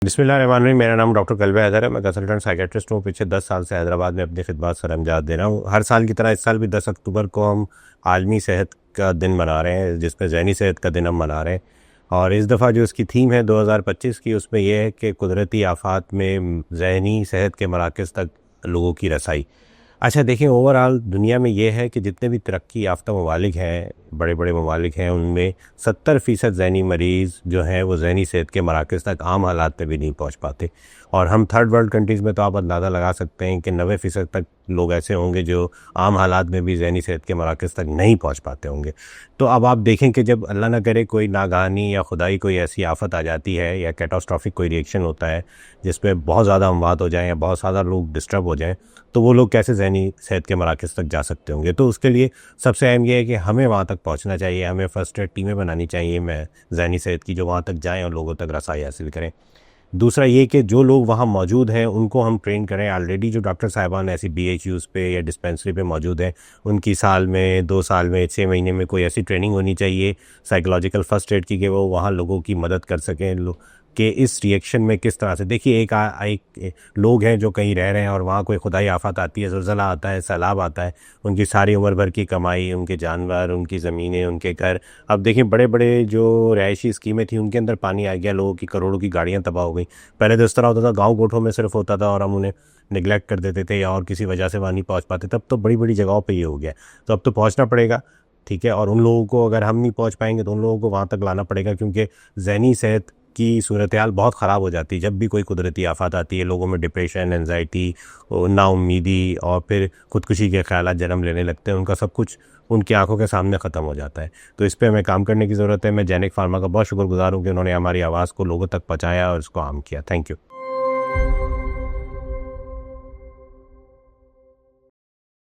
बिस्मिल्लाहिर्रहमानिर्रहीम। मेरा नाम डॉक्टर कल्बे हैदर है। मैं कंसल्टेंट साइकेट्रिस्ट हूँ। पिछले 10 साल से हैदराबाद में अपनी खिदमत सरअंजाम दे रहा हूँ। हर साल की तरह इस साल भी 10 अक्टूबर को हम आलमी सेहत का दिन मना रहे हैं, जिसमें ज़हनी सेहत का दिन हम मना रहे हैं। और इस दफ़ा जो इसकी थीम है 2025 की, उसमें यह है कि कुदरती आफात में ज़हनी सेहत के मराकज़ तक लोगों की रसाई। अच्छा देखिए, ओवरऑल दुनिया में ये है कि जितने भी तरक्की याफ्ता ममालिक हैं, बड़े बड़े ममालिक हैं, उनमें 70% ज़हनी मरीज़ जो हैं वो ज़हनी सेहत के मराकज़ तक आम हालात में भी नहीं पहुंच पाते। और हम थर्ड वर्ल्ड कंट्रीज़ में तो आप अंदाज़ा लगा सकते हैं कि 90% तक लोग ऐसे होंगे जो आम हालात में भी ज़हनी सेहत के मराकज़ तक नहीं पहुँच पाते होंगे। तो अब आप देखें कि जब अल्लाह ना करे कोई नागहानी या खुदाई कोई ऐसी आफ़त आ जाती है या कैटास्ट्रॉफिक कोई रिएक्शन होता है जिसमें बहुत ज़्यादा अमवात हो जाएँ या बहुत ज़्यादा लोग डिस्टर्ब हो जाएँ, तो वो लोग कैसे ज़हनी सेहत के मराकज़ तक जा सकते होंगे। तो उसके लिए सबसे अहम ये है कि हमें वहाँ तक पहुँचना चाहिए, हमें फ़र्स्ट एड टीमें बनानी चाहिए मैं ज़हनी सेहत की, जो वहाँ तक जाएँ और लोगों तक रसाई हासिल करें। दूसरा ये कि जो लोग वहाँ मौजूद हैं उनको हम ट्रेन करें। ऑलरेडी जो डॉक्टर साहिबान ऐसी BHUs पे या डिस्पेंसरी पे मौजूद हैं, उनकी साल में 2 साल में 6 महीने में कोई ऐसी ट्रेनिंग होनी चाहिए साइकोलॉजिकल फ़र्स्ट एड की कि वो वहाँ लोगों की मदद कर सकें कि इस रिएक्शन में किस तरह से। देखिए एक लोग हैं जो कहीं रह रहे हैं और वहाँ कोई खुदाई आफत आती है, ज़लज़ला आता है, सैलाब आता है, उनकी सारी उम्र भर की कमाई, उनके जानवर, उनकी ज़मीनें, उनके घर। अब देखिए बड़े बड़े जो रिहायशी स्कीमें थी उनके अंदर पानी आ गया, लोगों की करोड़ों की गाड़ियाँ तबाह हो गई। पहले तो इस तरह होता था, गाँव कोठों में सिर्फ होता था और हम उन्हें निगलेक्ट कर देते थे या और किसी वजह से वहाँ नहीं पहुँच पाते। तब तो बड़ी बड़ी जगहों पर ये हो गया। तो अब तो पहुँचना पड़ेगा, ठीक है। और उन लोगों को अगर हम नहीं पहुँच पाएंगे तो उन लोगों को वहाँ तक लाना पड़ेगा, क्योंकि ज़हनी सेहत की सूरत हाल बहुत ख़राब हो जाती है जब भी कोई कुदरती आफत आती है। लोगों में डिप्रेशन, एंजाइटी, नाउम्मीदी और फिर खुदकुशी के ख़यालात जन्म लेने लगते हैं। उनका सब कुछ उनकी आंखों के सामने ख़त्म हो जाता है। तो इस पे हमें काम करने की ज़रूरत है। मैं जेनेक फार्मा का बहुत शुक्रगुज़ार हूँ कि उन्होंने हमारी आवाज़ को लोगों तक पहुँचाया और इसको आम किया। Thank you.